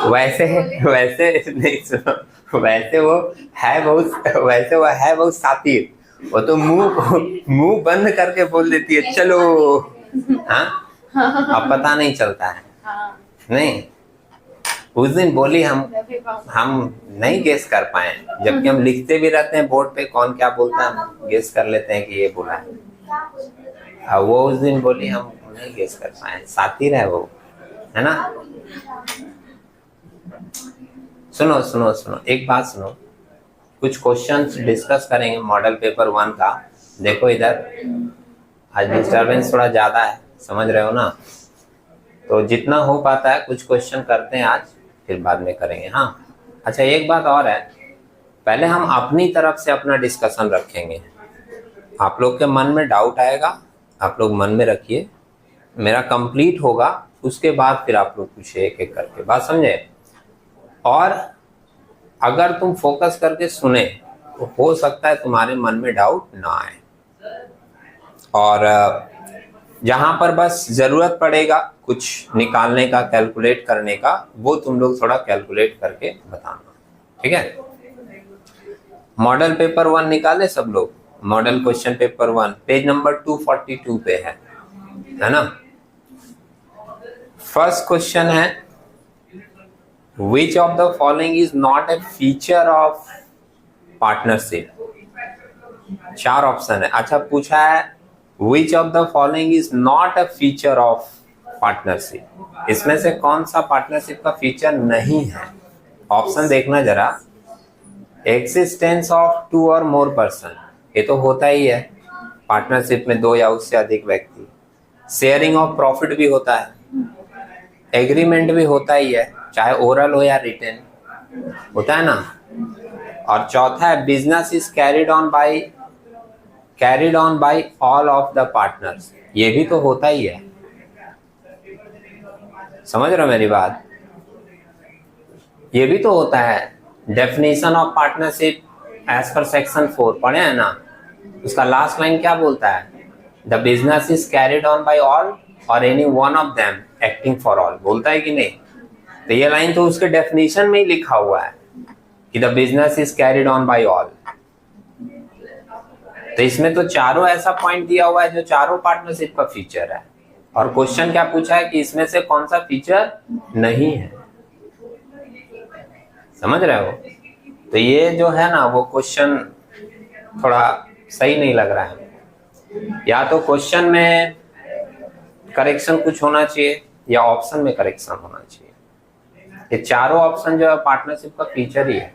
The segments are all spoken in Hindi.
वैसे वैसे नहीं सुनो, वैसे वो है बहुत सातिर। वो तो मुंह मुंह बंद करके बोल देती है चलो। हाँ, अब पता नहीं चलता है। नहीं, उस दिन बोली हम नहीं गेस कर पाए, जबकि हम लिखते भी रहते हैं बोर्ड पे कौन क्या बोलता है, हम गेस कर लेते हैं कि ये बोला है। अब वो उस दिन बोली हम नहीं गेस कर पाए, सातिर है वो, है ना। सुनो सुनो सुनो, एक बात सुनो, कुछ क्वेश्चंस डिस्कस करेंगे मॉडल पेपर 1 का। देखो इधर, आज डिस्टरबेंस थोड़ा ज्यादा है, समझ रहे हो ना। तो जितना हो पाता है कुछ क्वेश्चन करते हैं आज, फिर बाद में करेंगे। हाँ, अच्छा एक बात और है, पहले हम अपनी तरफ से अपना डिस्कशन रखेंगे। आप लोग के मन में डाउट आएगा, आप लोग मन में रखिए, मेरा कंप्लीट होगा उसके बाद फिर आप लोग पूछिए एक एक करके, बात समझे। और अगर तुम फोकस करके सुने तो हो सकता है तुम्हारे मन में डाउट ना आए, और जहां पर बस जरूरत पड़ेगा कुछ निकालने का, कैलकुलेट करने का, वो तुम लोग थोड़ा कैलकुलेट करके बताना, ठीक है। मॉडल पेपर 1 निकाले सब लोग। Model question paper 1 page number 242 पे है ना। फर्स्ट क्वेश्चन है, which of the following is not a feature of partnership. 4 option है। अच्छा पूछा है which of the following is not a feature of partnership, इसमें से कौन सा पार्टनरशिप का फीचर नहीं है। ऑप्शन देखना जरा, एक्सिस्टेंस ऑफ 2 और मोर पर्सन, ये तो होता ही है पार्टनरशिप में 2 या उससे अधिक व्यक्ति। शेयरिंग ऑफ प्रॉफिट भी होता है, एग्रीमेंट भी होता ही है, चाहे ओरल हो या रिटन, होता है ना। और चौथा है business is carried on by all of the partners, ये भी तो होता ही है। समझ रहे हो मेरी बात, ये भी तो होता है। Definition of partnership as per section 4 पढ़े हैं ना, उसका लास्ट लाइन क्या बोलता है, the business is carried on by all or any one of them acting for all, बोलता है कि नहीं। तो ये लाइन तो उसके डेफिनेशन में ही लिखा हुआ है कि the business is carried on by all. तो इसमें तो चारों ऐसा पॉइंट दिया हुआ है जो चारों पार्टनरशिप का फीचर है, और क्वेश्चन क्या पूछा है कि इसमें से कौन सा फीचर नहीं है। समझ रहे हो। तो ये जो है ना वो क्वेश्चन थोड़ा सही नहीं लग रहा है, या तो क्वेश्चन में करेक्शन कुछ होना चाहिए या ऑप्शन में करेक्शन होना चाहिए। ये चारों ऑप्शन जो है पार्टनरशिप का फीचर ही है।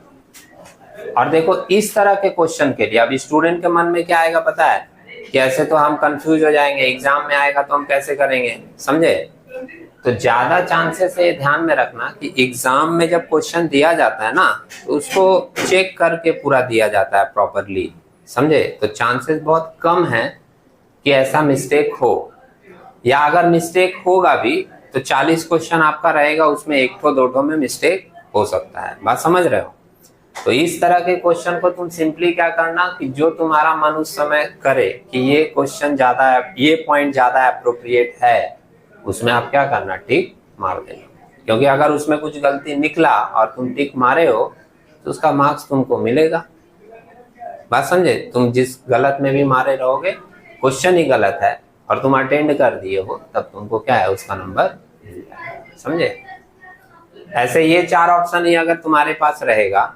और देखो इस तरह के क्वेश्चन के लिए अब स्टूडेंट के मन में क्या आएगा पता है, कि ऐसे तो हम कंफ्यूज हो जाएंगे, एग्जाम में आएगा तो हम कैसे करेंगे, समझे। तो ज्यादा चांसेस है, ध्यान में रखना कि एग्जाम में जब क्वेश्चन दिया जाता है ना तो उसको चेक करके पूरा दिया जाता है प्रॉपरली, समझे। तो चांसेस बहुत कम है कि ऐसा मिस्टेक हो, या अगर मिस्टेक होगा भी तो 40 क्वेश्चन आपका रहेगा, उसमें 1-2 में मिस्टेक हो सकता है, बात समझ रहे हो। तो इस तरह के क्वेश्चन को तुम सिंपली क्या करना कि जो तुम्हारा मन उस समय करे कि ये क्वेश्चन ज्यादा, ये पॉइंट ज्यादा अप्रोप्रिएट है, उसमें आप क्या करना, टिक मार देना। क्योंकि अगर उसमें कुछ गलती निकला और तुम टिक मारे हो तो उसका मार्क्स तुमको मिलेगा, बात समझे। तुम जिस गलत में भी मारे रहोगे, क्वेश्चन ही गलत है और तुम अटेंड कर दिए हो, तब तुमको क्या है उसका नंबर मिल जाएगा, समझे। ऐसे ये 4 ऑप्शन ही अगर तुम्हारे पास रहेगा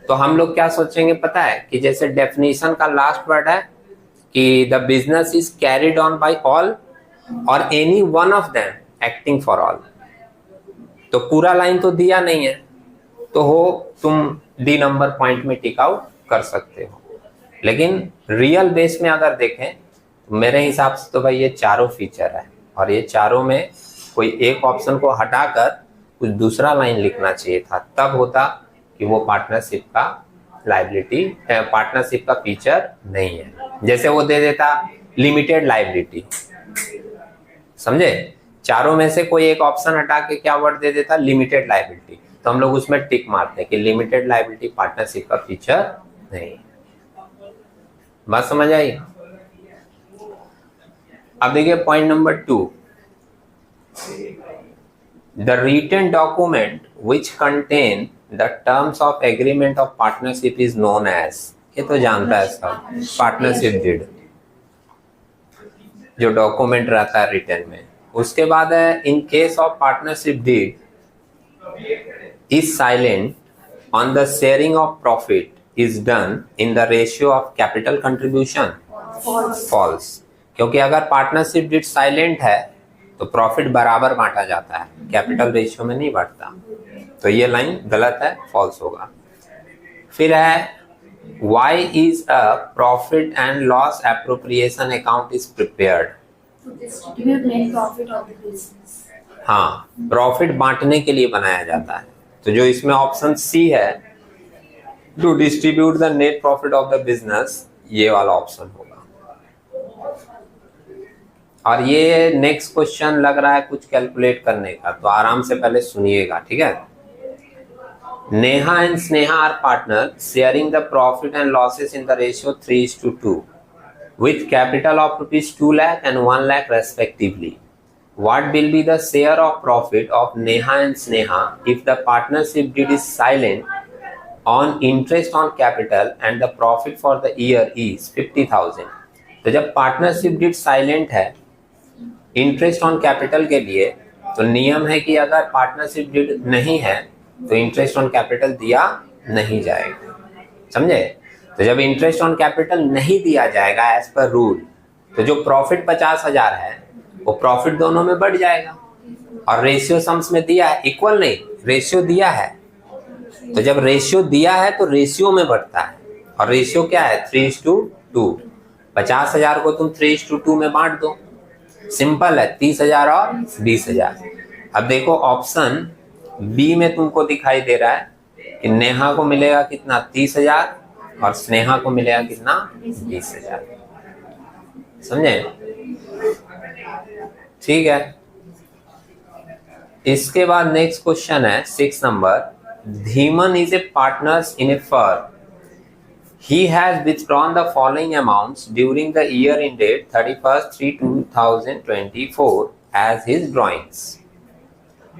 तो हम लोग क्या सोचेंगे पता है, कि जैसे डेफिनेशन का लास्ट वर्ड है कि the business is carried on by all or any one of them acting for all, तो पूरा लाइन तो दिया नहीं है, तो हो तुम डी नंबर पॉइंट में टिक आउट कर सकते हो। लेकिन रियल बेस में अगर देखें तो मेरे हिसाब से तो भाई ये चारों फीचर है, और ये चारों में कोई एक ऑप्शन को हटाकर कुछ दूसरा लाइन लिखना चाहिए था, तब होता कि वो पार्टनरशिप का लायबिलिटी, पार्टनरशिप का फीचर नहीं है। जैसे वो दे देता लिमिटेड लायबिलिटी, समझे। चारों में से कोई एक ऑप्शन हटा के क्या वर्ड दे देता, लिमिटेड लायबिलिटी, तो हम लोग उसमें टिक मारते हैं कि लिमिटेड लायबिलिटी पार्टनरशिप का फीचर नहीं है। बात समझ आई। अब देखिए point number 2, the written document which contain the terms of agreement of partnership is known as, ये तो जानता है सब, पार्टनरशिप डीड, जो डॉक्यूमेंट रहता है रिटर्न में। उसके बाद है in case of partnership deed is silent on the sharing of profit is done in the ratio of capital contribution, false. क्योंकि अगर पार्टनरशिप डीड साइलेंट है तो प्रॉफिट बराबर बांटा जाता है, कैपिटल रेशियो में नहीं बढ़ता, तो ये लाइन गलत है, फॉल्स होगा। फिर है why is a profit and loss appropriation account is prepared? To distribute net profit of the business. हाँ, प्रॉफिट बांटने के लिए बनाया जाता है। तो जो इसमें ऑप्शन सी है, to distribute the net profit of the business, ये वाला ऑप्शन होगा। और ये नेक्स्ट क्वेश्चन लग रहा है कुछ कैलकुलेट करने का, तो आराम से पहले सुनिएगा, ठीक है। Neha and Sneha are partners sharing the profit and losses in the ratio 3:2 with capital of rupees 2 lakh and 1 lakh respectively. What will be the share of profit of Neha and Sneha if the partnership deed is silent on interest on capital and the profit for the year is 50,000? तो जब पार्टनरशिप डीड साइलेंट है इंटरेस्ट ऑन कैपिटल के लिए, तो नियम है कि अगर पार्टनरशिप डीड नहीं है तो इंटरेस्ट ऑन कैपिटल दिया नहीं जाएगा, समझे। तो जब इंटरेस्ट ऑन कैपिटल नहीं दिया जाएगा एज पर रूल, तो जो प्रॉफिट 50,000 है वो प्रॉफिट दोनों में बढ़ जाएगा। और रेशियो सम्स में दिया है, इक्वल नहीं, रेशियो दिया है, तो जब रेशियो दिया है तो रेशियो में बढ़ता है। और रेशियो क्या है? 3:2। 50,000 को तुम 3:2 में बांट दो, सिंपल है, 30,000 और 20,000। अब देखो ऑप्शन बी में तुमको दिखाई दे रहा है कि नेहा को मिलेगा कितना? 30,000 और स्नेहा को मिलेगा कितना? 20,000। समझे? ठीक है। इसके बाद नेक्स्ट क्वेश्चन है 6 number. Dhiman is a partners in a firm. He has withdrawn the following amounts during the year in date 31/3/2024 as his drawings।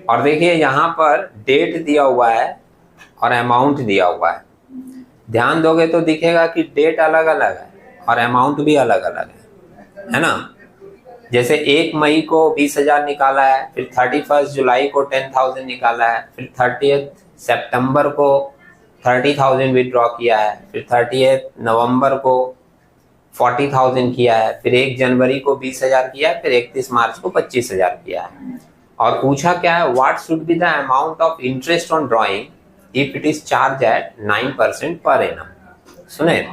और देखिए यहाँ पर डेट दिया हुआ है और अमाउंट दिया हुआ है। ध्यान दोगे तो दिखेगा कि डेट अलग अलग है और अमाउंट भी अलग अलग है ना। जैसे 1 मई को 20,000 निकाला है, फिर 31 जुलाई को 10,000 निकाला है, फिर 30 सितंबर को 30,000 विड्रॉ किया है, फिर 30 नवंबर को 40,000 किया है, फिर 1 जनवरी को 20,000 किया है, फिर 31 मार्च को 25,000 किया है। और पूछा क्या है? What should be the amount of interest on drawing if it is charge at 9% per annum. सुने,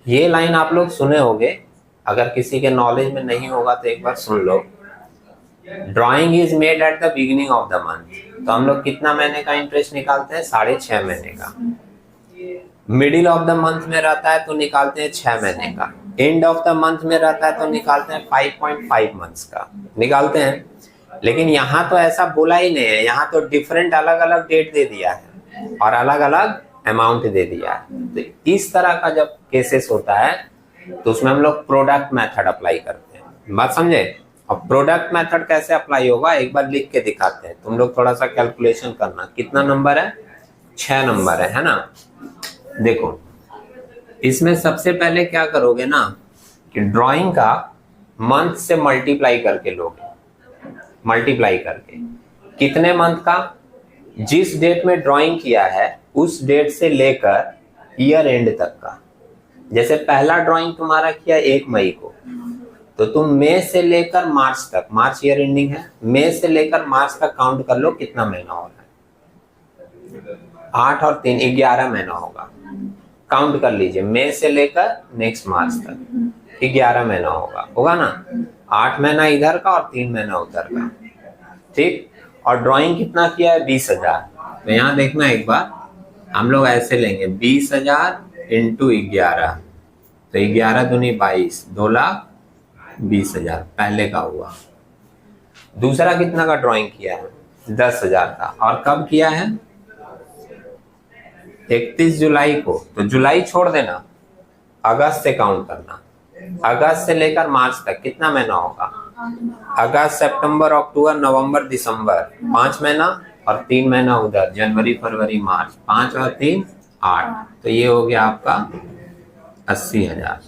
ये लाइन आप लोग सुने होंगे, अगर किसी के नॉलेज में नहीं होगा तो एक बार सुन लो। Drawing is made at the beginning of the month, तो हम लोग कितना महीने का इंटरेस्ट निकालते हैं? 6.5 महीने का। मिडिल ऑफ द मंथ में रहता है तो निकालते हैं 6 महीने का। एंड ऑफ द मंथ में रहता है तो निकालते हैं 5.5 मंथ्स का निकालते हैं। लेकिन यहाँ तो ऐसा बोला ही नहीं है, यहाँ तो डिफरेंट अलग अलग डेट दे दिया है और अलग अलग अमाउंट दे दिया है। तो इस तरह का जब केसेस होता है तो उसमें हम लोग प्रोडक्ट मेथड अप्लाई करते हैं। बात समझे? अब प्रोडक्ट मेथड कैसे अप्लाई होगा एक बार लिख के दिखाते हैं, तुम लोग थोड़ा सा कैलकुलेशन करना। कितना नंबर है? 6 नंबर है ना। देखो इसमें सबसे पहले क्या करोगे ना कि ड्राइंग का मंथ से मल्टीप्लाई करके लोगे। मल्टीप्लाई करके कितने मंथ का? जिस डेट में ड्राइंग किया है उस डेट से लेकर ईयर एंड तक का। जैसे पहला ड्राइंग तुम्हारा किया 1 मई को, तो तुम मई से लेकर मार्च तक, मार्च ईयर एंडिंग है, मई से लेकर मार्च तक काउंट कर लो कितना महीना हो रहा है। 8 और 3 11 महीना होगा। काउंट कर लीजिए, मई से लेकर नेक्स्ट मार्च तक 11 महीना होगा ना। 8 महीना इधर का और 3 महीना उधर का, ठीक। और ड्राइंग कितना किया है? 20,000। तो यहाँ देखना एक बार, हम लोग ऐसे लेंगे 20,000 इंटू 11, तो 11 दूनी 22, 2,20,000 पहले का हुआ। दूसरा कितना का ड्राइंग किया है? 10,000 का। और कब किया है? 31 जुलाई को। तो जुलाई छोड़ देना, अगस्त से काउंट करना। अगस्त से लेकर मार्च तक कितना महीना होगा? अगस्त, सितंबर, अक्टूबर, नवंबर, दिसंबर, 5 महीना। और 3 महीना उधर, जनवरी फरवरी मार्च, 5 और 3 8, तो ये हो गया आपका 80,000।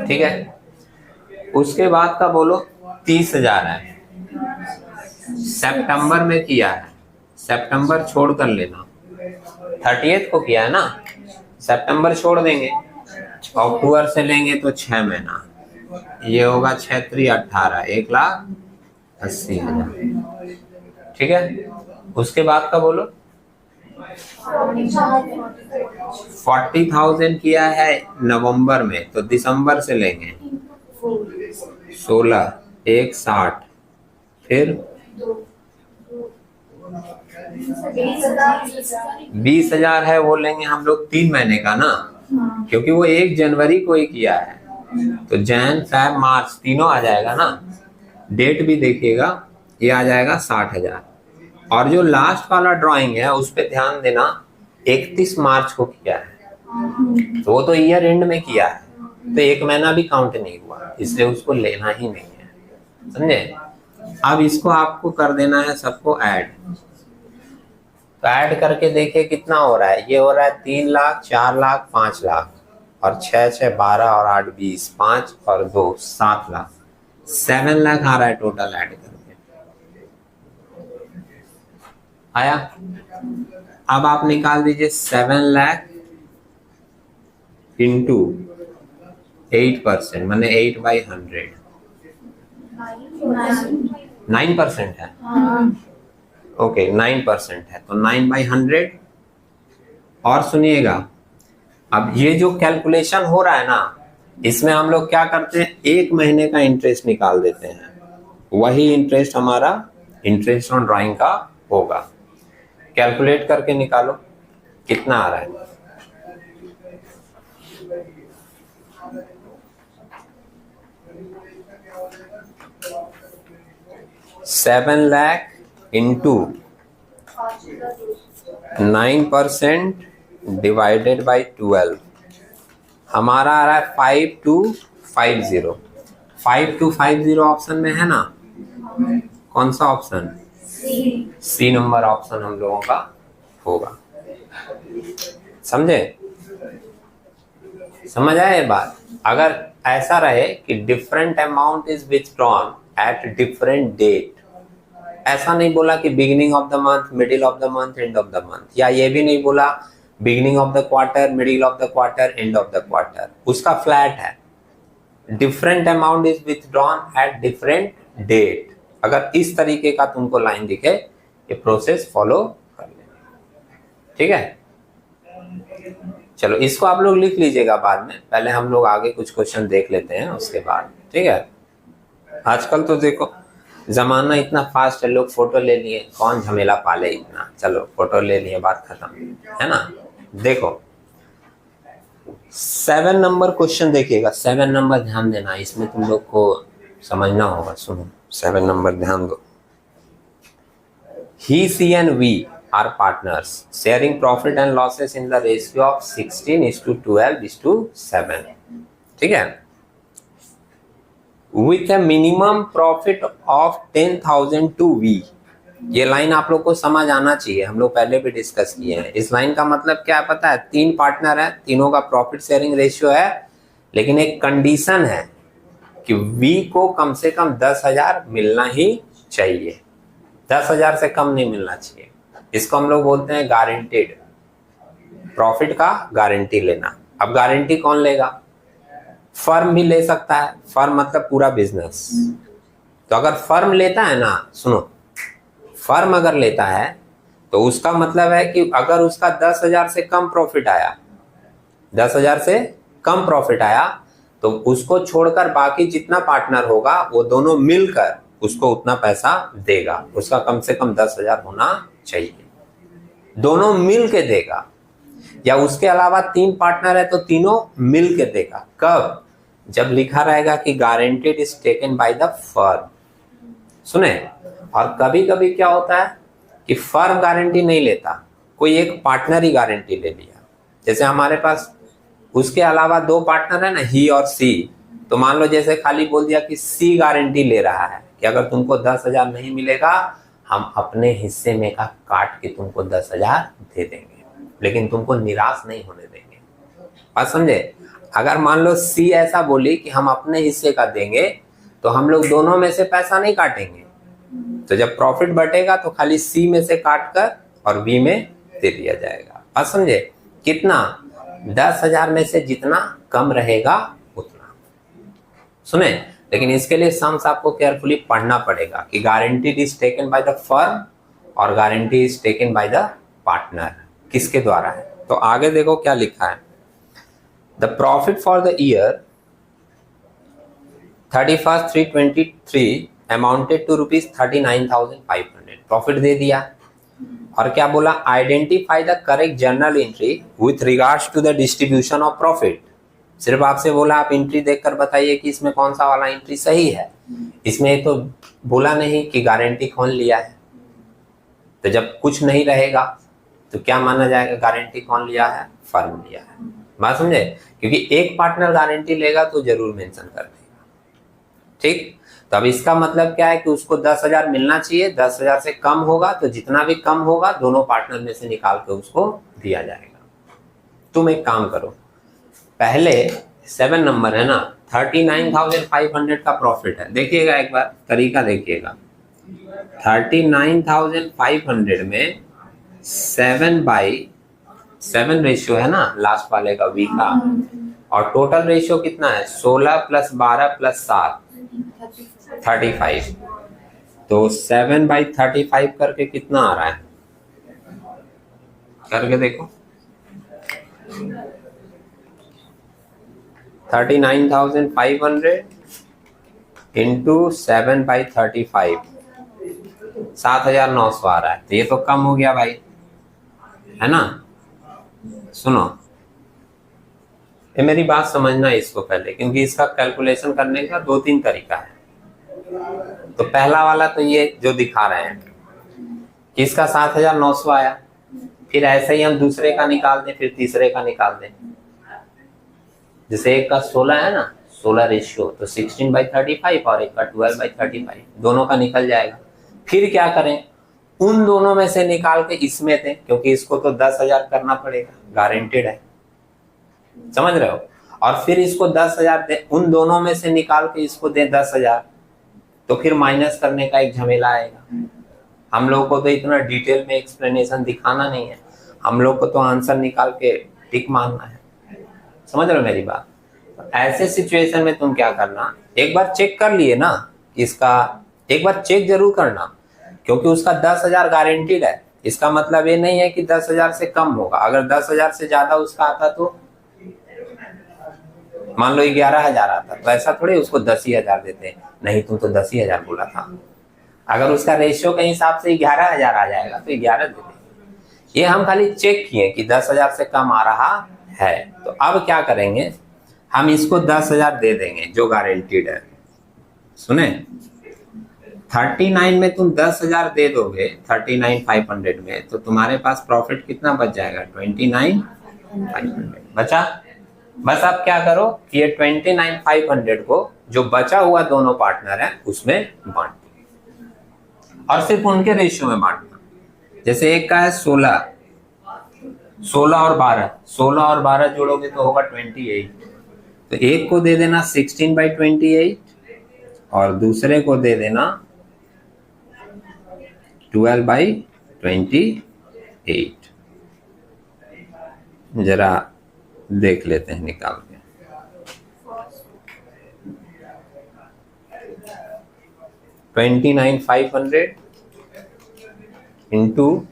ठीक है, उसके बाद का बोलो 30,000 है, सितंबर में किया है, सितंबर छोड़ कर लेना, 30th को किया है ना, सितंबर छोड़ देंगे, अक्टूबर से लेंगे तो 6 महीना, ये होगा 6 3 18, 1,80,000। ठीक है, उसके बाद का बोलो 40,000 किया है नवंबर में, तो दिसंबर से लेंगे 16, 1 60, फिर 20,000 है, वो लेंगे हम लोग 3 महीने का ना, क्योंकि वो 1 जनवरी को ही किया है, तो जैन फैब मार्च तीनों आ जाएगा ना, डेट भी देखिएगा, ये आ जाएगा 60,000। और जो लास्ट वाला ड्राइंग है उस पे ध्यान देना, 31 मार्च को किया है, तो वो तो ईयर एंड में किया है, तो 1 महीना भी काउंट नहीं हुआ, इसलिए उसको लेना ही नहीं है, समझे। अब इसको आपको कर देना है सबको ऐड, तो ऐड करके देखिए कितना हो रहा है, ये हो रहा है 3 लाख, 4 लाख, 5 लाख, और 6 6 12 और 8 20, 5 और 2 7 लाख, 7 लाख आ रहा है टोटल ऐड करके। आया? अब आप निकाल दीजिए 7 लाख इंटू 8%, मैंने 8/100, 9% है, ओके 9% है, तो 9/100। और सुनिएगा, अब ये जो कैलकुलेशन हो रहा है ना, इसमें हम लोग क्या करते हैं, 1 महीने का इंटरेस्ट निकाल देते हैं, वही इंटरेस्ट हमारा इंटरेस्ट ऑन ड्राइंग का होगा। कैलकुलेट करके निकालो कितना आ रहा है, 7 लाख इंटू 9% डिवाइडेड बाई 12, हमारा आ रहा है 5250। 5250 ऑप्शन में है ना, कौन सा ऑप्शन, सी नंबर ऑप्शन हम लोगों का होगा। समझे, समझ आए ये बात। अगर ऐसा रहे कि different amount is withdrawn at different date, ऐसा नहीं बोला कि beginning of the month, middle of the month, end of the month, या ये भी नहीं बोला beginning of the quarter, middle of the quarter, end of the quarter, उसका फ्लैट है, different amount is withdrawn at different date. अगर इस तरीके का तुमको लाइन दिखे, ये प्रोसेस फॉलो कर लेना, ठीक है। चलो इसको आप लोग लिख लीजिएगा बाद में, पहले हम लोग आगे कुछ क्वेश्चन देख लेते हैं उसके बाद, ठीक है। आजकल तो देखो जमाना इतना फास्ट है, लोग फोटो ले लिए, कौन झमेला पाले इतना, चलो फोटो ले लिए, बात खत्म, है ना। देखो 7 नंबर क्वेश्चन देखिएगा, 7 नंबर ध्यान देना, इसमें तुम लोग को समझना होगा। सुनो 7 नंबर ध्यान दो। He, she and we are partners sharing profit and losses in the ratio of 16:12:7, ठीक है। With a minimum profit of 10,000 to we, ये लाइन आप लोग को समझ आना चाहिए, हम लोग पहले भी डिस्कस किए हैं। इस लाइन का मतलब क्या है पता है, 3 पार्टनर है, तीनों का प्रॉफिट शेयरिंग रेशियो है, लेकिन एक कंडीशन है कि वी को कम से कम 10,000 मिलना ही चाहिए, 10,000 से कम नहीं मिलना चाहिए। इसको हम लोग बोलते हैं गारंटीड, प्रॉफिट का गारंटी लेना। अब गारंटी कौन लेगा, फर्म भी ले सकता है, फर्म मतलब पूरा बिजनेस। तो अगर फर्म लेता है ना, सुनो, फर्म अगर लेता है तो उसका मतलब है कि अगर उसका 10,000 से कम प्रॉफिट आया, 10,000 से कम प्रॉफिट आया, तो उसको छोड़कर बाकी जितना पार्टनर होगा वो दोनों मिलकर उसको उतना पैसा देगा, उसका कम से कम 10,000 होना चाहिए, दोनों मिल के देगा। या उसके अलावा 3 पार्टनर है तो तीनों मिल के देगा। कब, जब लिखा रहेगा कि guaranteed is taken by the firm. सुने, और कभी कभी क्या होता है कि फर्म गारंटी नहीं लेता, कोई एक पार्टनर ही गारंटी ले लिया। जैसे हमारे पास उसके अलावा 2 पार्टनर है ना, ही और सी, तो मान लो जैसे खाली बोल दिया कि सी गारंटी ले रहा है कि अगर तुमको 10,000 नहीं मिलेगा हम अपने हिस्से में का काट के तुमको 10,000 दे देंगे, लेकिन तुमको निराश नहीं होने देंगे। बात समझे? अगर मान लो सी ऐसा बोली कि हम अपने हिस्से का देंगे, तो हम लोग दोनों में से पैसा नहीं काटेंगे। तो जब प्रॉफिट बटेगा तो खाली सी में से काट कर और बी में दे दिया जाएगा। बात समझे? कितना? 10,000 में से जितना कम रहेगा उतना। सुने, लेकिन इसके लिए सम्स आपको केयरफुली पढ़ना पड़ेगा कि guaranteed is taken by the firm और guarantee is taken by the partner, किसके द्वारा है। तो आगे देखो क्या लिखा है। The profit for the year 31/3/23 amounted to ₹39,500। Profit दे दिया और क्या बोला? Identify the correct journal entry with regards to the distribution of profit. सिर्फ आपसे बोला आप एंट्री देखकर बताइए कि इसमें कौन सा वाला एंट्री सही है। इसमें तो बोला नहीं कि गारंटी कौन लिया है। तो जब कुछ नहीं रहेगा तो क्या माना जाएगा? गारंटी कौन लिया है? फर्म लिया है। बात समझे? क्योंकि एक पार्टनर गारंटी लेगा तो जरूर मेंशन कर देगा। ठीक, तो अब इसका मतलब क्या है कि उसको 10,000 मिलना चाहिए। 10,000 से कम होगा तो जितना भी कम होगा दोनों पार्टनर में से निकाल के उसको दिया जाएगा। तुम एक काम करो, पहले 7 नंबर है ना, 39,500 का प्रॉफिट है। देखिएगा एक बार तरीका देखिएगा। 39,500 में 7/7 रेशियो है ना, लास्ट वाले का वी का, और टोटल रेशियो कितना है? 16 + 12 + 7 35। तो 7/35 करके कितना आ रहा है? करके देखो। 39,500 इंटू 7/35 7,900 आ रहा है। तो ये तो कम हो गया भाई, है ना। सुनो, ये मेरी बात समझना इसको पहले, क्योंकि इसका कैलकुलेशन करने का 2-3 तरीका है। तो पहला वाला तो ये जो दिखा रहे हैं कि इसका 7,900 आया, फिर ऐसे ही हम दूसरे का निकाल दें, फिर तीसरे का निकाल दें। जैसे एक का 16 है ना, 16 रेशियो, तो 16/35 और एक का 12/35, दोनों का निकल जाएगा। फिर क्या करें? उन दोनों में से निकाल के इसमें दें, क्योंकि इसको तो 10,000 करना पड़ेगा, गारंटेड है। समझ रहे हो? और फिर इसको 10,000 दे, उन दोनों में से निकाल के इसको दे 10,000, तो फिर माइनस करने का एक झमेला आएगा। हम लोग को तो इतना डिटेल में एक्सप्लेनेशन दिखाना नहीं है, हम लोग को तो आंसर निकाल के टिक मारना है। समझ रहे हो मेरी बात? तो ऐसे सिचुएशन में तुम क्या करना, एक बार चेक कर लिए ना इसका, एक बार चेक जरूर करना, क्योंकि उसका 10,000 गारंटीड है। इसका मतलब ये नहीं है कि 10,000 से कम होगा। अगर 10,000 से ज्यादा उसका आता तो मान लो 11,000 आता, तो ऐसा थोड़ी उसको 10,000 देते। नहीं, तुम तो 10,000 बोला था। अगर उसका रेशियो के हिसाब से 11,000 आ जाएगा तो 11 दे देंगे। ये हम खाली चेक किए कि 10,000 से कम आ रहा है। तो अब क्या करेंगे, हम इसको 10,000 दे देंगे जो गारंटीड है। सुने, 39 में तुम 10,000 दे दोगे, 39,500 में, तो तुम्हारे पास प्रॉफिट कितना बच जाएगा? 29,500 बचा। बस आप क्या करो कि ये 29,500 को जो बचा हुआ दोनों पार्टनर है उसमें बांट दो, और सिर्फ उनके रेशियो में बांटना। जैसे एक का है 16 और 12, 16 और 12 जोड़ोगे तो होगा 28। तो एक को दे देना 16/28 और दूसरे को दे देना 12/28। जरा देख लेते हैं निकाल के। 29,500 इंटू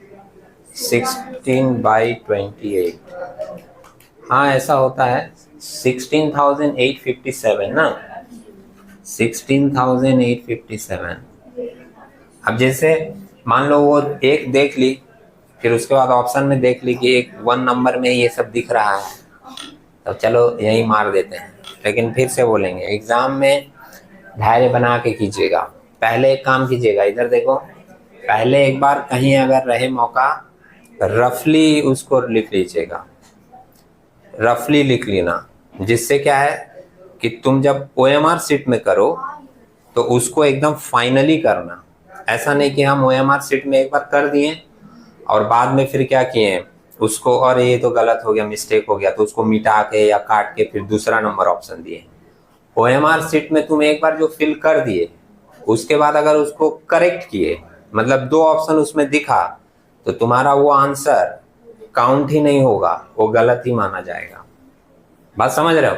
16/28। हाँ, ऐसा होता है 16,857 ना, 16,857। अब जैसे मान लो वो एक देख ली, फिर उसके बाद ऑप्शन में देख ली कि एक 1 नंबर में ये सब दिख रहा है, तो चलो यही मार देते हैं। लेकिन फिर से बोलेंगे, एग्जाम में धैर्य बना के कीजिएगा। पहले एक काम कीजिएगा, इधर देखो, पहले एक बार कहीं अगर रहे मौका, रफली उसको लिख लीजिएगा, रफली लिख लेना, जिससे क्या है कि तुम जब OMR शीट में करो तो उसको एकदम फाइनली करना। ऐसा नहीं कि हम OMR शीट में एक बार कर दिए और बाद में फिर क्या किए उसको, और ये तो गलत हो गया, मिस्टेक हो गया, तो उसको मिटा के या काट के फिर दूसरा नंबर ऑप्शन दिए। OMR शीट में तुम एक बार जो फिल कर दिए उसके बाद अगर उसको करेक्ट किए, मतलब 2 ऑप्शन उसमें दिखा, तो तुम्हारा वो आंसर काउंट ही नहीं होगा, वो गलत ही माना जाएगा। बात समझ रहे हो?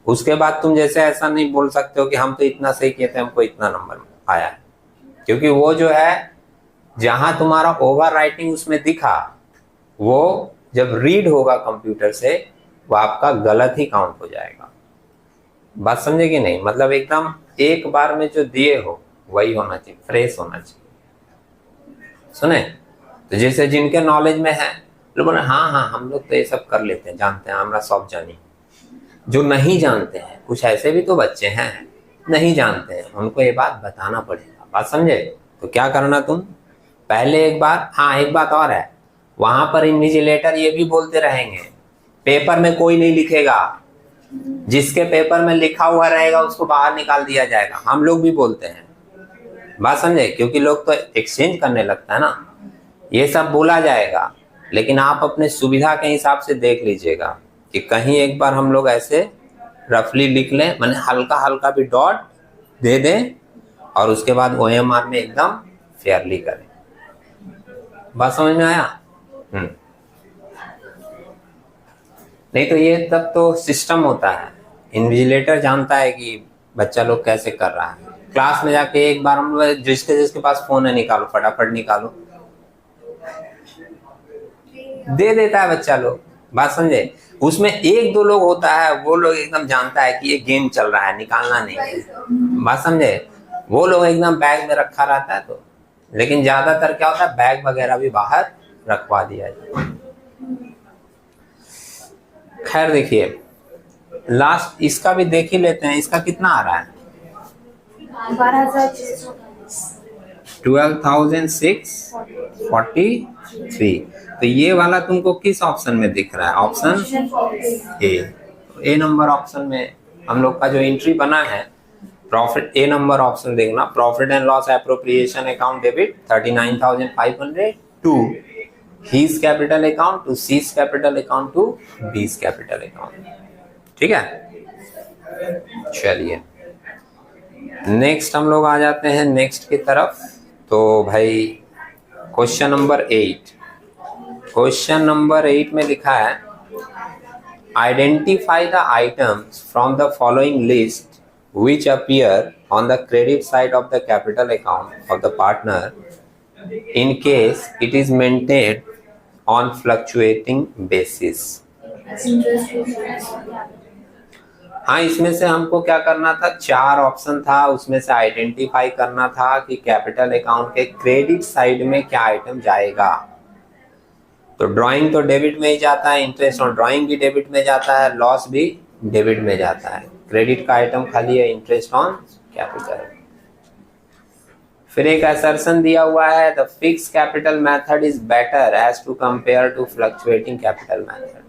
उसके बाद तुम जैसे ऐसा नहीं बोल सकते हो कि हम तो इतना सही किए थे, हमको इतना नंबर आया है, क्योंकि वो जो है जहां तुम्हारा ओवर राइटिंग उसमें दिखा, वो जब रीड होगा कंप्यूटर से वो आपका गलत ही काउंट हो जाएगा। बात समझे कि नहीं? मतलब एकदम एक बार में जो दिए हो वही होना चाहिए, फ्रेश होना चाहिए। सुने? तो जैसे जिनके नॉलेज में है लोग बोले हाँ हम लोग तो ये सब कर लेते हैं, जानते हैं, हमरा सब जानी। जो नहीं जानते हैं, कुछ ऐसे भी तो बच्चे हैं नहीं जानते हैं, उनको ये बात बताना पड़ेगा। बात समझे? तो क्या करना तुम पहले एक बार, हाँ एक बात और है, वहां पर इन्विजिलेटर ये भी बोलते रहेंगे पेपर में कोई नहीं लिखेगा, जिसके पेपर में लिखा हुआ रहेगा उसको बाहर निकाल दिया जाएगा। हम लोग भी बोलते हैं। बात समझे? क्योंकि लोग तो एक्सचेंज करने लगता है ना, ये सब बोला जाएगा, लेकिन आप अपने सुविधा के हिसाब से देख लीजिएगा कि कहीं एक बार हम लोग ऐसे रफली लिख लें, मैंने हल्का हल्का भी डॉट दे दें और उसके बाद OMR में एकदम फेयरली करें। बात समझ में आया? नहीं तो ये तब तो सिस्टम होता है, इन्विजिलेटर जानता है कि बच्चा लोग कैसे कर रहा है। क्लास में जाके एक बार हम लोग जिसके पास फोन है निकालो, फटाफट निकालो, दे देता है बच्चा लोग। बात समझे? उसमें 1-2 लोग होता है, वो लोग एकदम जानता है कि ये गेम चल रहा है, निकालना नहीं है। बात समझे? वो लोग एकदम बैग में रखा रहता है। तो लेकिन ज्यादातर क्या होता है, बैग वगैरह भी बाहर रखवा दिया जाए। खैर देखिए, लास्ट इसका भी देख ही लेते हैं, इसका कितना आ रहा है? 12,643। तो ये वाला तुमको किस ऑप्शन में दिख रहा है? ऑप्शन ए नंबर ऑप्शन में हम लोग का जो एंट्री बना है प्रॉफिट, ए नंबर ऑप्शन देखना, profit and loss appropriation account debit 39,500 to H's capital account to S's capital account to B's capital account. ठीक है, चलिए नेक्स्ट हम लोग आ जाते हैं नेक्स्ट की तरफ। तो भाई क्वेश्चन नंबर 8, क्वेश्चन नंबर 8 में लिखा है identify the items from the following list which appear on the credit side of the capital account of the partner in case it is maintained on fluctuating basis। हाँ, इसमें से हमको क्या करना था, 4 ऑप्शन था, उसमें से आइडेंटिफाई करना था कि कैपिटल अकाउंट के क्रेडिट साइड में क्या आइटम जाएगा। तो ड्राइंग तो डेबिट में ही जाता है, इंटरेस्ट ऑन ड्राइंग भी डेबिट में जाता है, लॉस भी डेबिट में जाता है। क्रेडिट का आइटम खाली है इंटरेस्ट ऑन कैपिटल। फिर एक असर्शन दिया हुआ है the fix capital method is better as to compare to fluctuating capital method.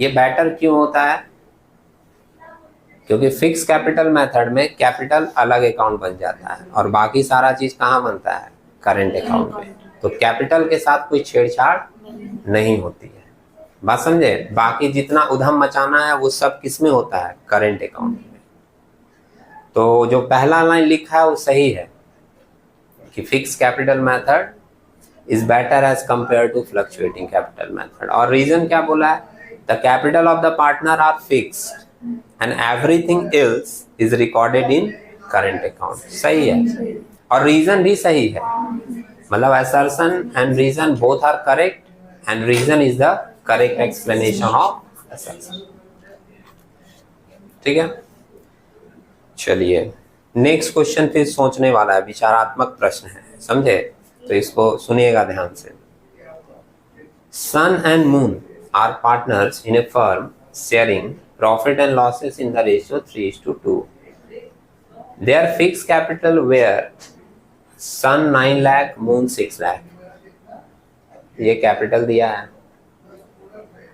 ये बेटर क्यों होता है? क्योंकि फिक्स कैपिटल मेथड में कैपिटल अलग अकाउंट बन जाता है और बाकी सारा चीज कहाँ बनता है? करेंट अकाउंट में। तो कैपिटल के साथ कोई छेड़छाड़ नहीं होती है। बात समझे? बाकी जितना उधम मचाना है वो सब किस में होता है? करेंट अकाउंट में। तो जो पहला लाइन लिखा है वो सही है कि fix capital method is better as compare to fluctuating capital method. और रीजन क्या बोला है? The capital of the partner are fixed and everything else is recorded in current account. सही है, और रीजन भी सही है, मतलब assertion and reason both are correct and reason is the correct explanation of assertion. ठीक है, चलिए नेक्स्ट क्वेश्चन फिर सोचने वाला है, विचारात्मक प्रश्न है, समझे? तो इसको सुनिएगा ध्यान से। Sun and moon are partners in a firm sharing profit and losses in the ratio 3:2. Their fixed capital were Sun 9 lakh, Moon 6 lakh. ये कैपिटल दिया है।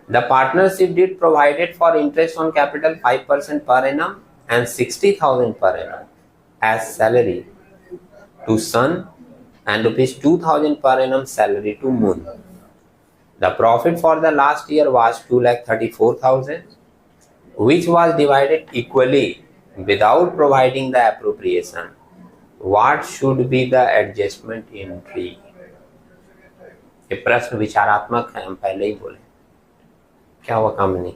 The partnership did provided for interest on capital 5% per annum and 60,000 per annum as salary to Sun and rupees 2000 per annum salary to Moon. The profit for the last year was 2,34,000, which was divided equally without providing the appropriation. What should be the adjustment entry? ये प्रश्न विचारात्मक है, हम पहले ही बोले। क्या हुआ कंपनी?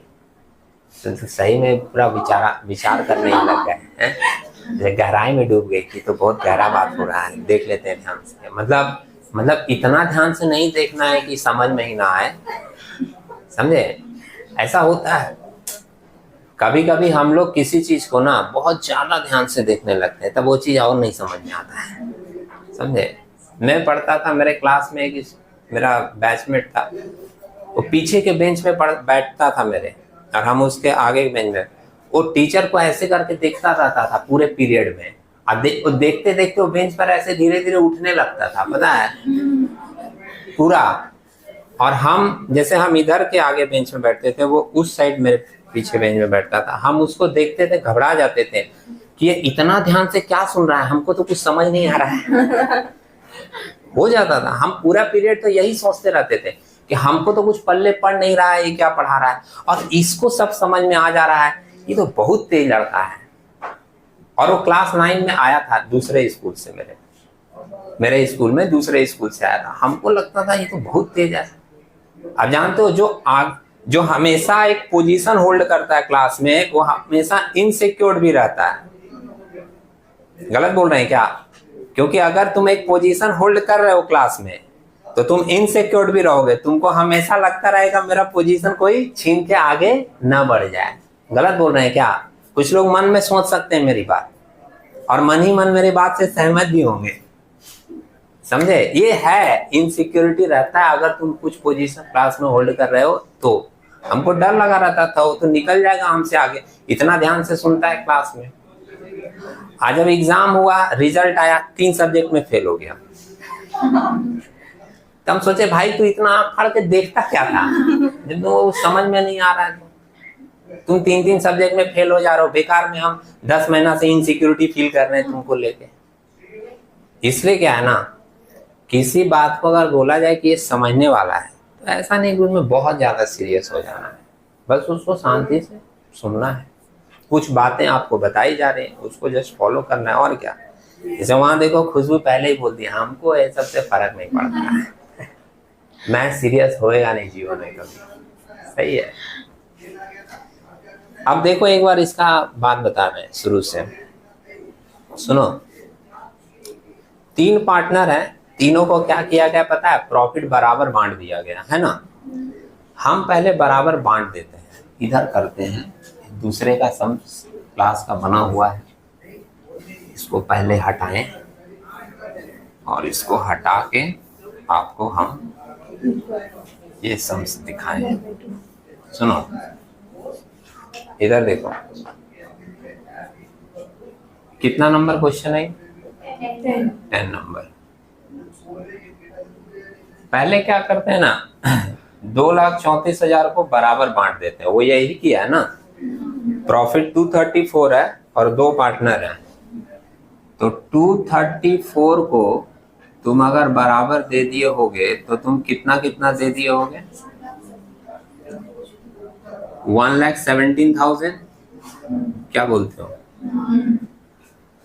तो सही में पूरा विचार करने ही लग गए हैं, गहराई में डूब गई कि तो बहुत गहरा बात हो रहा है, देख लेते हैं ध्यान से। मतलब इतना ध्यान से नहीं देखना है कि समझ में ही ना आए, समझे? ऐसा होता है कभी कभी हम लोग किसी चीज को ना बहुत ज्यादा ध्यान से देखने लगते हैं, तब वो चीज और नहीं समझ में आता है, समझे? मैं पढ़ता था, मेरे क्लास में एक मेरा बैचमेट था, वो पीछे के बेंच पे बैठता था मेरे, और हम उसके आगे के बेंच में। वो टीचर को ऐसे करके देखता रहता था पूरे पीरियड में, और देखते देखते वो बेंच पर ऐसे धीरे धीरे उठने लगता था, पता है, पूरा। और हम जैसे हम इधर के आगे बेंच में बैठते थे, वो उस साइड मेरे पीछे बेंच में बैठता था। हम उसको देखते थे, घबरा जाते थे कि ये इतना ध्यान से क्या सुन रहा है, हमको तो कुछ समझ नहीं आ रहा है। हो जाता था, हम पूरा पीरियड तो यही सोचते रहते थे कि हमको तो कुछ पल्ले पढ़ नहीं रहा है, ये क्या पढ़ा रहा है, और इसको सब समझ में आ जा रहा है, ये तो बहुत तेज लड़का है। और वो क्लास 9 में आया था दूसरे स्कूल से, मेरे स्कूल में दूसरे स्कूल से आया था। हमको लगता था ये तो बहुत तेज है। अब जानते हो, जो हमेशा एक पोजीशन होल्ड करता है क्लास में, वो हमेशा इनसिक्योर भी रहता है। गलत बोल रहे हैं क्या? क्योंकि अगर तुम एक पोजीशन होल्ड कर रहे हो क्लास में, तो तुम इनसिक्योर भी रहोगे, तुमको हमेशा लगता रहेगा मेरा पोजीशन कोई छीन के आगे न बढ़ जाए। गलत बोल रहे हैं क्या? कुछ लोग मन में सोच सकते हैं मेरी बात, और मन ही मन मेरी बात से सहमत भी होंगे, समझे? ये है, इनसिक्योरिटी रहता है अगर तुम कुछ पोजीशन क्लास में होल्ड कर रहे हो तो। हमको डर लगा रहता था वो तो निकल जाएगा हमसे आगे, इतना ध्यान से सुनता है क्लास में। आज जब एग्जाम हुआ, रिजल्ट आया, 3 सब्जेक्ट में फेल हो गया। तो हम सोचे भाई तू इतना आँख फाड़ के देखता क्या था, जब वो समझ में नहीं आ रहा है। तुम 3 सब्जेक्ट में फेल हो जा रहे हो, बेकार में हम 10 महीना से इनसिक्योरिटी फील कर रहे हैं तुमको लेके। इसलिए क्या है ना, किसी बात को अगर बोला जाए कि ये समझने वाला है, तो ऐसा नहीं कि उसमें बहुत ज्यादा सीरियस हो जाना है, बस उसको शांति से सुनना है। कुछ बातें आपको बताई जा रही हैं, उसको जस्ट फॉलो करना है, और क्या। जैसे वहां देखो, खुशबू पहले ही बोल दिया, हमको ये सबसे फर्क नहीं पड़ता है। मैं सीरियस होएगा नहीं जीवन में कभी, सही है। अब देखो एक बार इसका बात बता रहे हैं शुरू से, सुनो। 3 पार्टनर हैं, तीनों को क्या किया गया पता है? प्रॉफिट बराबर बांट दिया गया है ना। हम पहले बराबर बांट देते हैं, इधर करते हैं, दूसरे का सम क्लास का बना हुआ है, इसको पहले हटाएं और इसको हटा के आपको हम ये सम्स दिखाएं। सुनो, इधर देखो, कितना नंबर क्वेश्चन है? 10 नंबर। पहले क्या करते हैं ना, 2,34,000 को बराबर बांट देते हैं, वो यही किया है ना। प्रॉफिट 234 है और 2 पार्टनर हैं, तो 234 को तुम अगर बराबर दे दिए होगे तो तुम कितना कितना दे दिए होगे? 1,17,000। क्या बोलते हो?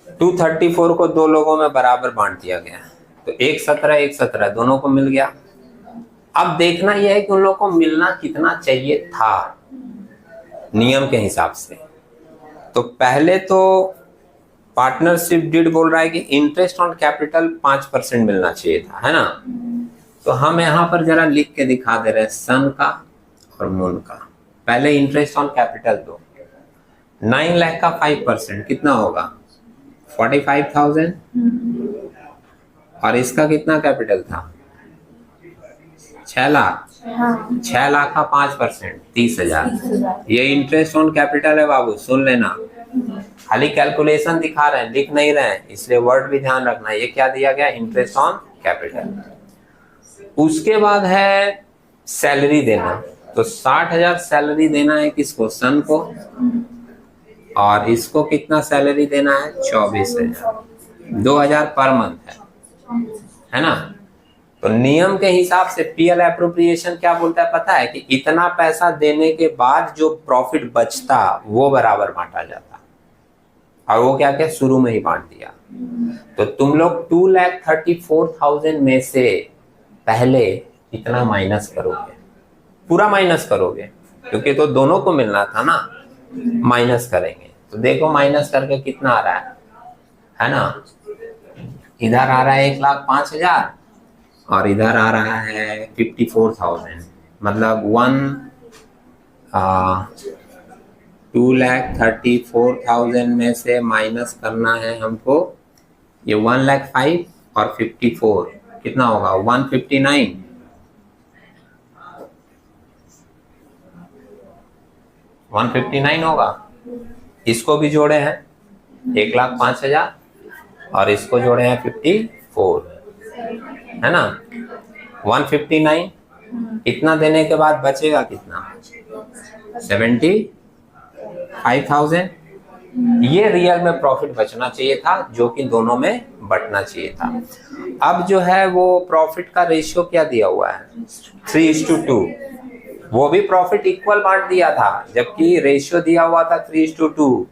234 को 2 लोगों में बराबर बांट दिया गया, तो 1,17 दोनों को मिल गया। अब देखना यह है कि उन लोगों को मिलना कितना चाहिए था नियम के हिसाब से। तो पहले तो पार्टनरशिप डीड बोल रहा है कि इंटरेस्ट ऑन कैपिटल 5% मिलना चाहिए था, है ना। तो हम यहाँ पर जरा लिख के दिखा दे रहे हैं, सन का और मून का। पहले इंटरेस्ट ऑन कैपिटल दो, 9 लाख का 5% कितना होगा? 45,000। और इसका कितना कैपिटल था? 6 लाख। 6 लाख का 5% 30,000। ये इंटरेस्ट ऑन कैपिटल है बाबू, सुन लेना। खाली कैलकुलेशन दिखा रहे हैं, लिख नहीं रहे हैं, इसलिए वर्ड भी ध्यान रखना। ये क्या दिया गया? Interest on capital. उसके बाद है सैलरी देना, तो 60,000 सैलरी देना है किसको? सन को। और इसको कितना सैलरी देना है? 24,000। 2,000 पर मंथ है। है ना। तो नियम के हिसाब से पीएल एप्रोप्रिएशन क्या बोलता है पता है, कि इतना पैसा देने के बाद जो प्रॉफिट बचता वो बराबर बांटा जाता, और वो क्या क्या शुरू में ही बांट दिया। तो तुम लोग 2,34,000 में से पहले इतना माइनस करोगे, पूरा माइनस करोगे, क्योंकि तो दोनों को मिलना था ना, माइनस करेंगे। तो देखो माइनस करके कितना आ रहा है ना। इधर आ रहा है 1,05,000 और इधर आ रहा है 54,000, मतलब 2,34,000 में से माइनस करना है हमको ये 1,05,000 और 54 कितना होगा 159। 159 होगा। इसको भी जोड़े हैं 1,05,000 और इसको जोड़े हैं 54, है ना। 159 इतना देने के बाद बचेगा कितना 75,000। ये रियल में प्रॉफिट बचना चाहिए था, जो कि दोनों में बंटना चाहिए था। अब जो है वो प्रॉफिट का रेशियो क्या दिया हुआ है 3:2। वो भी प्रॉफिट इक्वल बांट दिया था, जबकि रेशियो दिया हुआ था 3:2।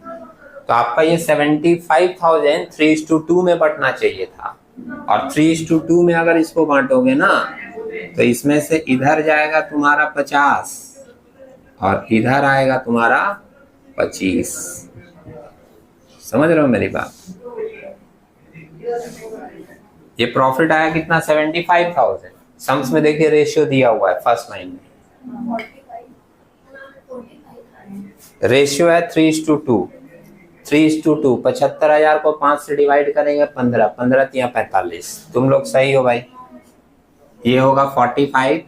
तो आपका ये 75,000 3:2 में बंटना चाहिए था, और 3:2 में अगर इसको बांटोगे ना तो इसमें से इधर जाएगा तुम्हारा 50 और इधर आएगा तुम्हारा 25। समझ रहे हो मेरी बात। ये प्रॉफिट आया कितना 75,000। सम्स में देखिए रेशियो दिया हुआ है फर्स्ट लाइन में, रेशियो है 3:2। 3:2 75,000 को 5 से डिवाइड करेंगे 15, 15 तिया 45। तुम लोग सही हो भाई। ये होगा 45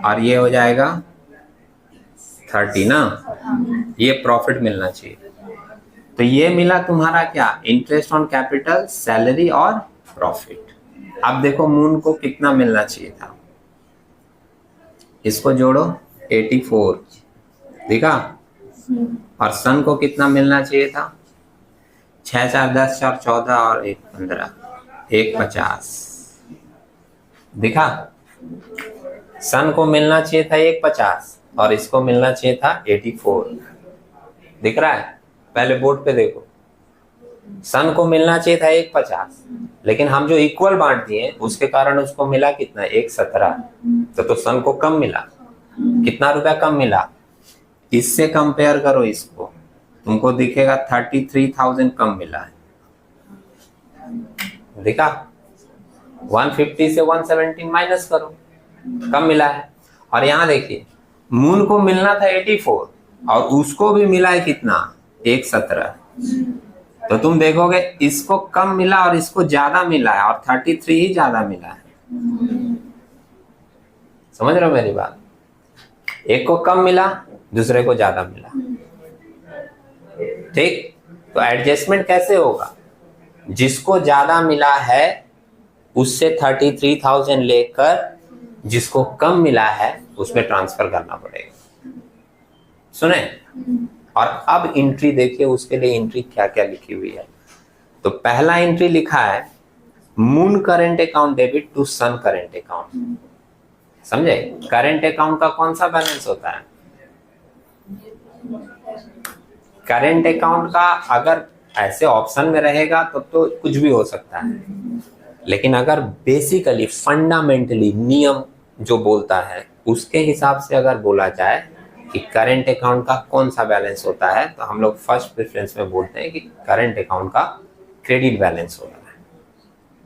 और ये हो जाएगा 30 ना। ये प्रॉफिट मिलना चाहिए। तो ये मिला तुम्हारा क्या इंटरेस्ट ऑन कैपिटल, सैलरी और प्रॉफिट। अब देखो मून को कितना मिलना चाहिए था, इसको जोड़ो 84 देखा, और सन को कितना मिलना चाहिए था 6 4 10 4 14 और 1 15, 1 50 दिखा। सन को मिलना चाहिए था 1 50 और इसको मिलना चाहिए था 84। दिख रहा है, पहले बोर्ड पे देखो। सन को मिलना चाहिए था 1 50, लेकिन हम जो इक्वल बांट दिए उसके कारण उसको मिला कितना 1 17। तो सन को कम मिला, कितना रुपया कम मिला। इससे कंपेयर करो इसको, तुमको दिखेगा 33,000 कम मिला है। देखा 150 से 117 माइनस करो, कम मिला है। और यहाँ देखिए मून को मिलना था 84 और उसको भी मिला है कितना 1 17। तो तुम देखोगे इसको कम मिला और इसको ज्यादा मिला है, और 33 ही ज्यादा मिला है। समझ रहे हो मेरी बात। एक को कम मिला, दूसरे को ज्यादा मिला। ठीक, तो एडजस्टमेंट कैसे होगा, जिसको ज्यादा मिला है उससे 33,000 लेकर जिसको कम मिला है उसमें ट्रांसफर करना पड़ेगा। सुने। और अब एंट्री देखिए, उसके लिए एंट्री क्या क्या लिखी हुई है। तो पहला एंट्री लिखा है moon current account debit to sun current account. समझे, करेंट अकाउंट का कौन सा बैलेंस होता है। करेंट अकाउंट का अगर ऐसे ऑप्शन में रहेगा तो कुछ भी हो सकता है, लेकिन अगर बेसिकली फंडामेंटली नियम जो बोलता है उसके हिसाब से अगर बोला जाए कि करेंट अकाउंट का कौन सा बैलेंस होता है, तो हम लोग फर्स्ट प्रेफरेंस में बोलते हैं कि करेंट अकाउंट का क्रेडिट बैलेंस होता है।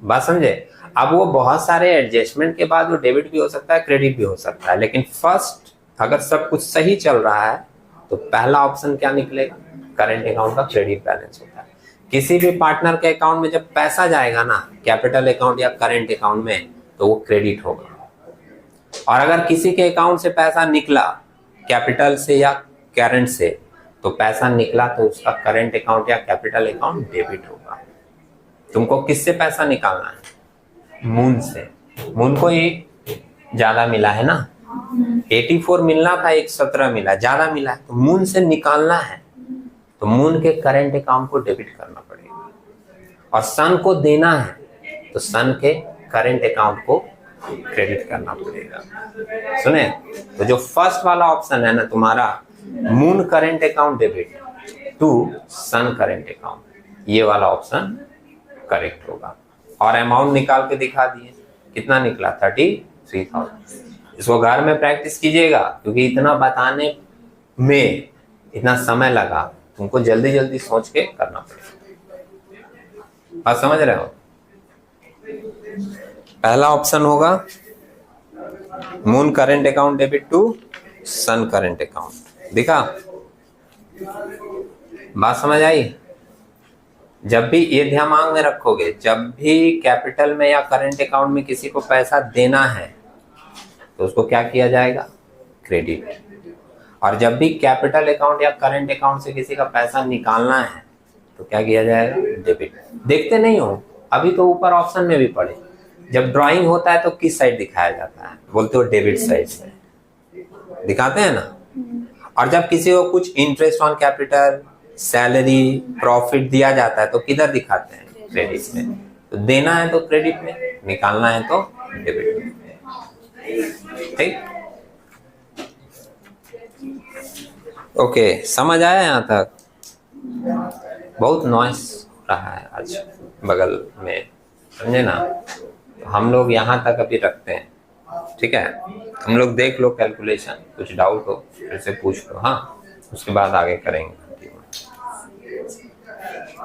बात समझे। अब वो बहुत सारे एडजस्टमेंट के बाद वो डेबिट भी हो सकता है, क्रेडिट भी हो सकता है, लेकिन फर्स्ट अगर सब कुछ सही चल रहा है तो पहला ऑप्शन क्या निकलेगा, करेंट अकाउंट का क्रेडिट बैलेंस होता है। किसी भी पार्टनर के अकाउंट में जब पैसा जाएगा ना, कैपिटल अकाउंट या करेंट अकाउंट में, तो वो क्रेडिट होगा। और अगर किसी के अकाउंट से पैसा निकला कैपिटल से या करेंट से, तो पैसा निकला तो उसका करेंट अकाउंट या कैपिटल अकाउंट डेबिट होगा। तुमको किससे पैसा निकालना है, मून से। मून को ही ज्यादा मिला है ना, 84 मिलना था 117 मिला, ज्यादा मिला है, तो मून से निकालना है तो मून के करेंट अकाउंट को डेबिट करना पड़ेगा। और सन को देना है तो सन के करंट अकाउंट को क्रेडिट करना पड़ेगा। सुने, तो जो फर्स्ट वाला ऑप्शन है ना तुम्हारा, moon current account debit to sun current account, ये वाला ऑप्शन करेक्ट होगा। और अमाउंट निकाल के दिखा दिए, कितना निकला 33,000। इसको घर में प्रैक्टिस कीजिएगा, क्योंकि इतना बताने में इतना समय लगा, तुमको जल्दी जल्दी सोच के करना पड़ेगा। बात समझ रहे हो? पहला ऑप्शन होगा moon current account debit to sun current account. दिखा? बात समझ आई? जब भी ये ध्यान में रखोगे, जब भी कैपिटल में या करंट अकाउंट में किसी को पैसा देना है तो उसको क्या किया जाएगा? क्रेडिट। और जब भी कैपिटल अकाउंट या करंट अकाउंट से किसी का पैसा निकालना है तो क्या किया जाएगा? डेबिट। देखते नहीं हो, अभी तो ऊपर ऑप्शन में भी पढ़े, जब ड्राइंग होता है तो किस साइड दिखाया जाता है? बोलते हो डेबिट साइड से दिखाते हैं ना। और जब किसी को कुछ interest on capital, salary, profit दिया जाता है तो किधर दिखाते हैं? क्रेडिट में। तो देना है तो क्रेडिट में, निकालना है तो डेबिट में। ठीक, ओके, समझ आया यहाँ तक? बहुत नॉइस हो रहा है आज बगल में, समझे ना? तो हम लोग यहाँ तक अभी रखते हैं, ठीक है? हम लोग देख लो कैलकुलेशन, कुछ डाउट हो फिर से पूछ लो, हाँ, उसके बाद आगे करेंगे।